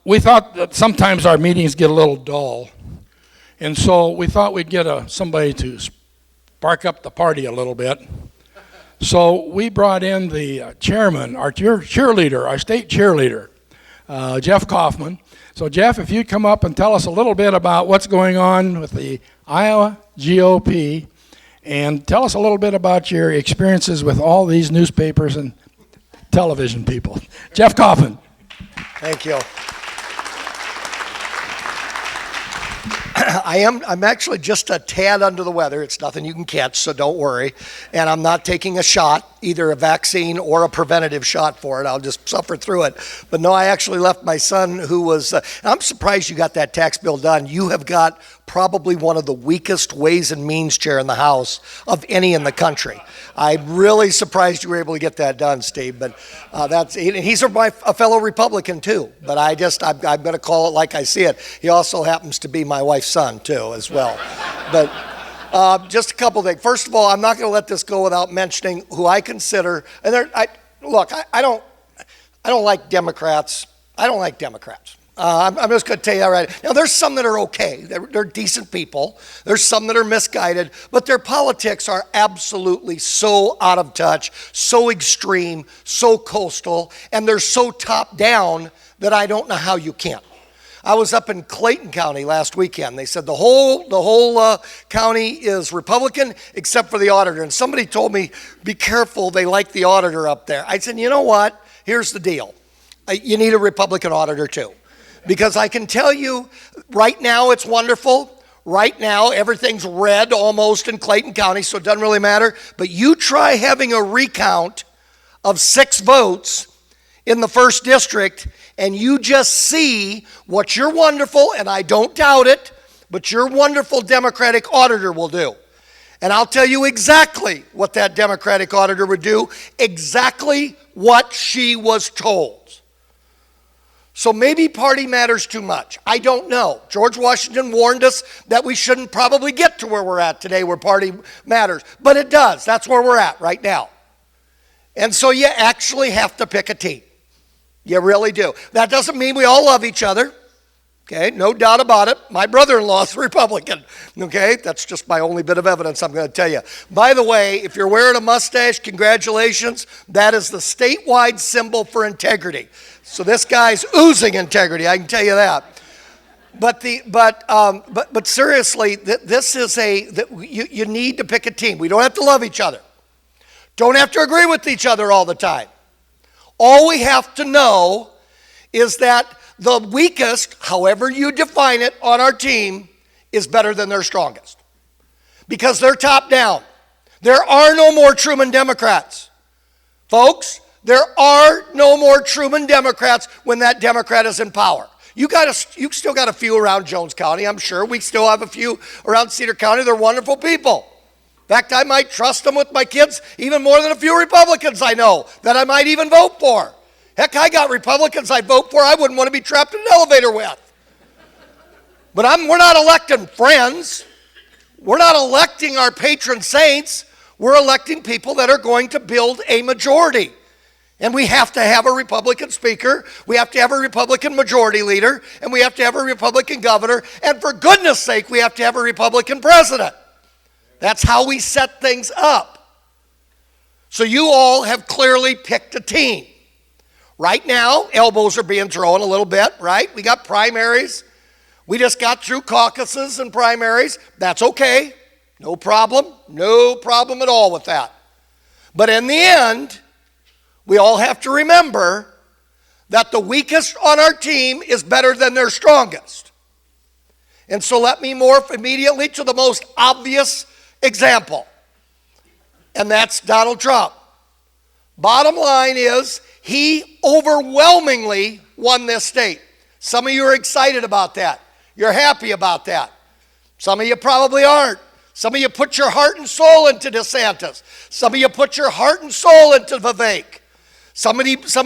we thought that sometimes our meetings get a little dull, and so we thought we'd get somebody to spark up the party a little bit. So we brought in the chairman, our cheerleader, our state cheerleader, Jeff Kaufmann. So Jeff, if you'd come up and tell us a little bit about what's going on with the Iowa GOP, and tell us a little bit about your experiences with all these newspapers and television people. Jeff Kaufmann. Thank you. I'm actually just a tad under the weather. It's nothing you can catch, so don't worry. And I'm not taking a shot, either a vaccine or a preventative shot for it. I'll just suffer through it. But no, I actually left my son who was, I'm surprised you got that tax bill done. You have got probably one of the weakest Ways and Means chair in the House of any in the country. I'm really surprised you were able to get that done, Steve. But he's a fellow Republican too. But I'm going to call it like I see it. He also happens to be my wife's son too, as well. But just a couple things. First of all, I'm not going to let this go without mentioning who I consider. And I don't like Democrats. I don't like Democrats. I'm just going to tell you that right now. There's some that are okay. They're decent people. There's some that are misguided, but their politics are absolutely so out of touch, so extreme, so coastal, and they're so top down that I don't know how you can. I was up in Clayton County last weekend. They said the whole county is Republican except for the auditor. And somebody told me, be careful, they like the auditor up there. I said, you know what? Here's the deal. You need a Republican auditor too. Because I can tell you, right now it's wonderful. Right now everything's red almost in Clayton County, so it doesn't really matter. But you try having a recount of 6 votes in the 1st district, and you just see what your wonderful, and I don't doubt it, but your wonderful Democratic auditor will do. And I'll tell you exactly what that Democratic auditor would do, exactly what she was told. So maybe party matters too much. I don't know. George Washington warned us that we shouldn't probably get to where we're at today where party matters. But it does. That's where we're at right now. And so you actually have to pick a team. You really do. That doesn't mean we all love each other. Okay, no doubt about it. My brother-in-law is a Republican. Okay, that's just my only bit of evidence I'm going to tell you. By the way, if you're wearing a mustache, congratulations. That is the statewide symbol for integrity. So this guy's oozing integrity, I can tell you that. But seriously, this is you need to pick a team. We don't have to love each other. Don't have to agree with each other all the time. All we have to know is that the weakest, however you define it, on our team is better than their strongest. Because they're top down. There are no more Truman Democrats. Folks, there are no more Truman Democrats when that Democrat is in power. You still got a few around Jones County, I'm sure. We still have a few around Cedar County. They're wonderful people. In fact, I might trust them with my kids even more than a few Republicans I know that I might even vote for. Heck, I got Republicans I'd vote for I wouldn't want to be trapped in an elevator with. But we're not electing friends. We're not electing our patron saints. We're electing people that are going to build a majority. And we have to have a Republican speaker, we have to have a Republican majority leader, and we have to have a Republican governor, and for goodness sake, we have to have a Republican president. That's how we set things up. So you all have clearly picked a team. Right now, elbows are being thrown a little bit, right? We got primaries. We just got through caucuses and primaries. That's okay. No problem. No problem at all with that. But in the end, we all have to remember that the weakest on our team is better than their strongest. And so let me morph immediately to the most obvious example, and that's Donald Trump. Bottom line is, he overwhelmingly won this state. Some of you are excited about that. You're happy about that. Some of you probably aren't. Some of you put your heart and soul into DeSantis. Some of you put your heart and soul into Vivek. Some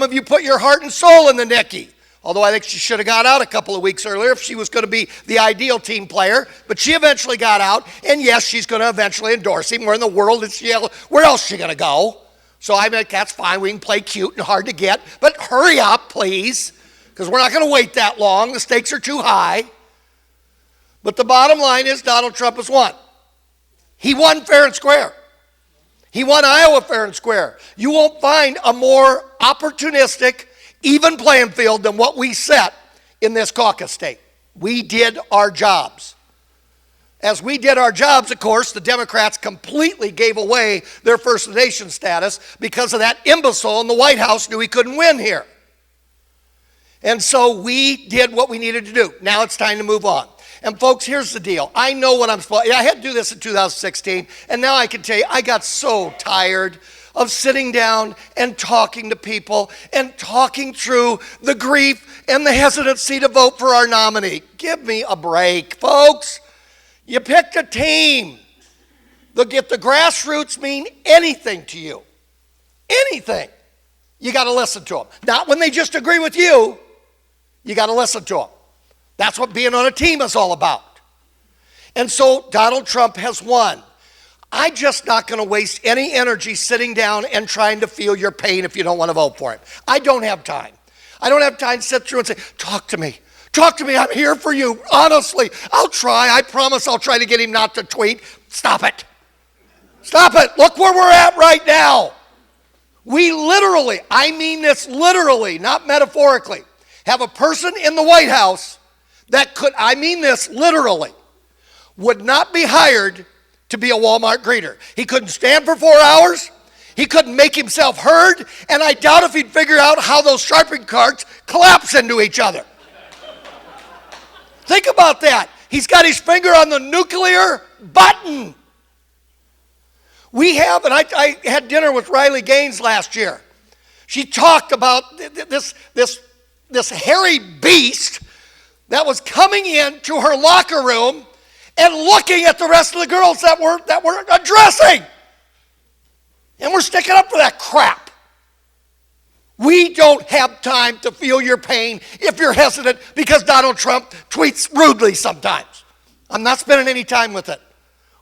of you put your heart and soul into Nikki. Although I think she should have got out a couple of weeks earlier if she was going to be the ideal team player. But she eventually got out. And yes, she's going to eventually endorse him. Where in the world is she? Where else is she going to go? So I mean, that's fine. We can play cute and hard to get. But hurry up, please. because we're not going to wait that long. The stakes are too high. But the bottom line is Donald Trump has won. He won fair and square. He won Iowa fair and square. You won't find a more opportunistic, even playing field than what we set in this caucus state. We did our jobs. As we did our jobs, of course, the Democrats completely gave away their First Nation status because of that imbecile in the White House knew he couldn't win here. And so we did what we needed to do. Now it's time to move on. And folks, here's the deal. I know what I'm supposed to. I had to do this in 2016, and now I can tell you I got so tired of sitting down and talking to people and talking through the grief and the hesitancy to vote for our nominee. Give me a break, folks. You picked a team. If the grassroots mean anything to you, anything, you got to listen to them. Not when they just agree with you. You got to listen to them. That's what being on a team is all about. And so Donald Trump has won. I'm just not going to waste any energy sitting down and trying to feel your pain if you don't want to vote for him. I don't have time. I don't have time to sit through and say, talk to me. Talk to me. I'm here for you. Honestly, I'll try. I promise I'll try to get him not to tweet. Stop it. Stop it. Look where we're at right now. We literally, I mean this literally, not metaphorically, have a person in the White House that could, I mean this literally, would not be hired to be a Walmart greeter. He couldn't stand for 4 hours. He couldn't make himself heard. And I doubt if he'd figure out how those shopping carts collapse into each other. Think about that. He's got his finger on the nuclear button. We have, and I had dinner with Riley Gaines last year. She talked about this hairy beast that was coming into her locker room and looking at the rest of the girls that were addressing. And we're sticking up for that crap. We don't have time to feel your pain if you're hesitant because Donald Trump tweets rudely sometimes. I'm not spending any time with it.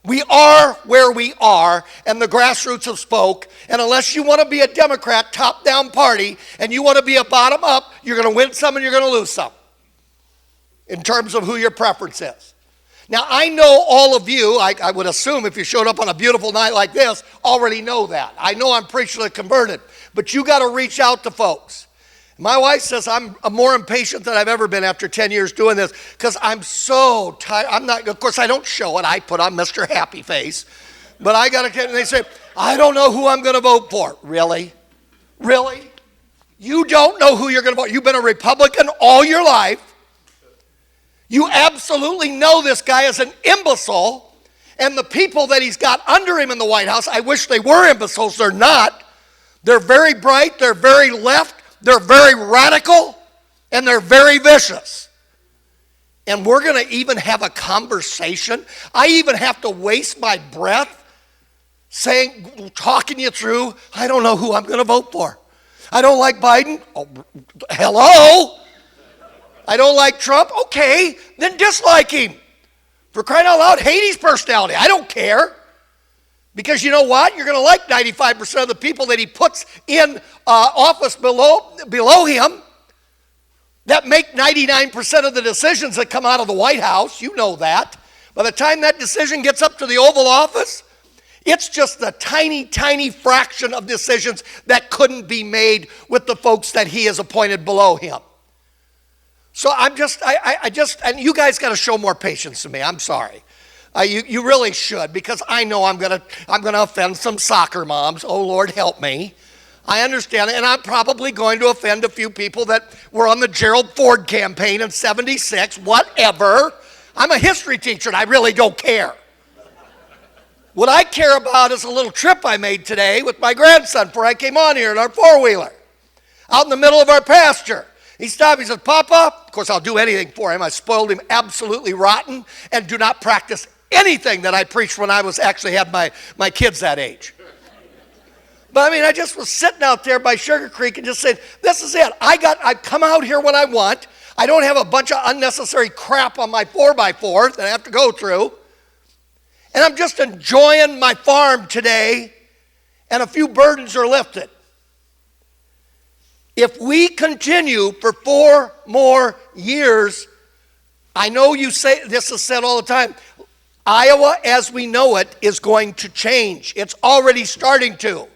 We are where we are, and the grassroots have spoke, and unless you want to be a Democrat top-down party and you want to be a bottom-up, you're going to win some and you're going to lose some in terms of who your preference is. Now, I know all of you, I would assume if you showed up on a beautiful night like this, already know that. I know I'm preaching to the converted, but you got to reach out to folks. My wife says I'm more impatient than I've ever been after 10 years doing this because I'm so tired. Of course, I don't show it. I put on Mr. Happy Face. But I got to, and they say, I don't know who I'm going to vote for. Really? Really? You don't know who you're going to vote. You've been a Republican all your life. You absolutely know this guy is an imbecile. And the people that he's got under him in the White House, I wish they were imbeciles. They're not. They're very bright. They're very left. They're very radical, and they're very vicious. And we're going to even have a conversation. I even have to waste my breath talking you through, I don't know who I'm going to vote for. I don't like Biden. Oh, hello? I don't like Trump. Okay, then dislike him. For crying out loud, hate his personality. I don't care. Because you know what? You're going to like 95% of the people that he puts in office below him that make 99% of the decisions that come out of the White House. You know that. By the time that decision gets up to the Oval Office, it's just the tiny, tiny fraction of decisions that couldn't be made with the folks that he has appointed below him. So I just, and you guys got to show more patience to me. I'm sorry. You really should, because I know I'm gonna offend some soccer moms. Oh, Lord, help me. I understand it, and I'm probably going to offend a few people that were on the Gerald Ford campaign in '76, whatever. I'm a history teacher, and I really don't care. What I care about is a little trip I made today with my grandson before I came on here in our four-wheeler, out in the middle of our pasture. He stopped, he says, Papa, of course I'll do anything for him. I spoiled him absolutely rotten and do not practice anything that I preached when I actually had my kids that age. But I mean, I just was sitting out there by Sugar Creek and just said, this is it. I come out here when I want. I don't have a bunch of unnecessary crap on my 4x4 that I have to go through. And I'm just enjoying my farm today, and a few burdens are lifted. If we continue for 4 more years, I know you say, this is said all the time, Iowa as we know it is going to change. It's already starting to.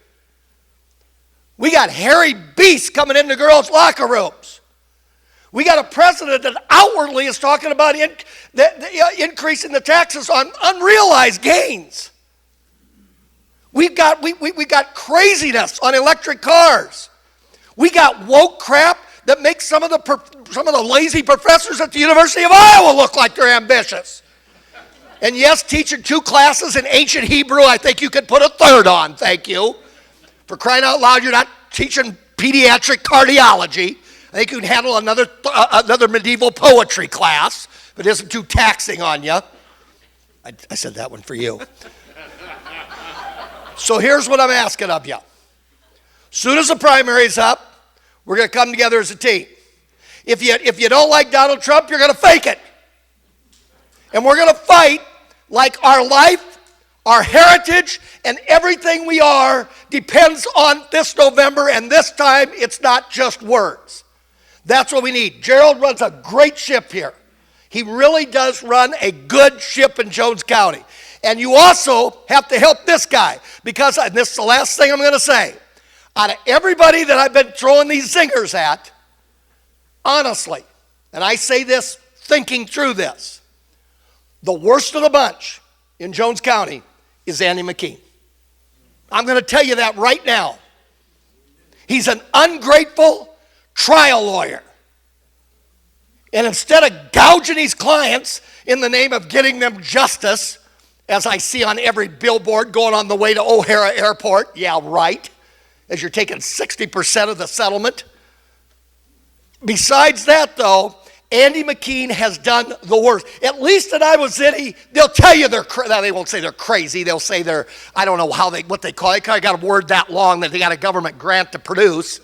We got hairy beasts coming into girls' locker rooms. We got a president that outwardly is talking about increasing the taxes on unrealized gains. We got craziness on electric cars. We got woke crap that makes some of the lazy professors at the University of Iowa look like they're ambitious. And yes, teaching 2 classes in ancient Hebrew, I think you could put a 3rd on, thank you. For crying out loud, you're not teaching pediatric cardiology. I think you can handle another medieval poetry class if it isn't too taxing on you. I said that one for you. So here's what I'm asking of you. Soon as the primary's up, we're going to come together as a team. If you don't like Donald Trump, you're going to fake it. And we're going to fight like our life, our heritage, and everything we are depends on this November, and this time it's not just words. That's what we need. Gerald runs a great ship here. He really does run a good ship in Jones County. And you also have to help this guy, because, and this is the last thing I'm going to say, out of everybody that I've been throwing these zingers at, honestly, and I say this thinking through this, the worst of the bunch in Jones County is Andy McKean. I'm going to tell you that right now. He's an ungrateful trial lawyer. And instead of gouging his clients in the name of getting them justice, as I see on every billboard going on the way to O'Hara Airport, yeah, right, as you're taking 60% of the settlement. Besides that, though, Andy McKean has done the worst. At least in Iowa City, they'll tell you they won't say they're crazy. They'll say they're, I don't know what they call it. I got a word that long that they got a government grant to produce.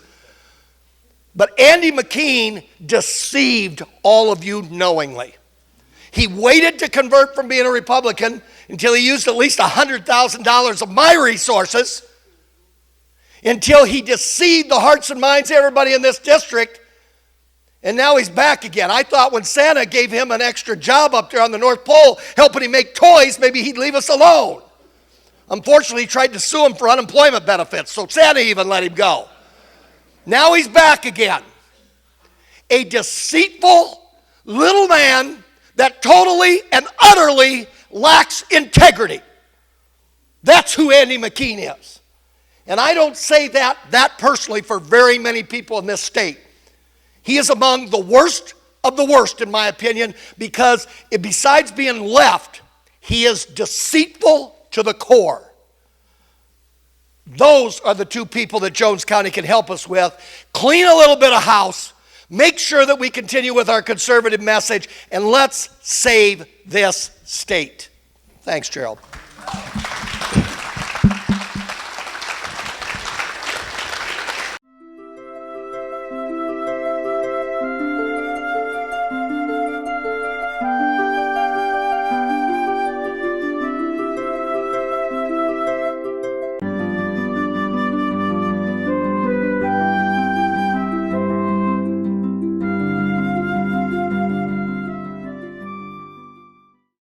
But Andy McKean deceived all of you knowingly. He waited to convert from being a Republican until he used at least $100,000 of my resources, until he deceived the hearts and minds of everybody in this district. And now he's back again. I thought when Santa gave him an extra job up there on the North Pole, helping him make toys, maybe he'd leave us alone. Unfortunately, he tried to sue him for unemployment benefits, so Santa even let him go. Now he's back again. A deceitful little man that totally and utterly lacks integrity. That's who Andy McKean is. And I don't say that personally for very many people in this state. He is among the worst of the worst, in my opinion, because besides being left, he is deceitful to the core. Those are the 2 people that Jones County can help us with. Clean a little bit of house, make sure that we continue with our conservative message, and let's save this state. Thanks, Gerald.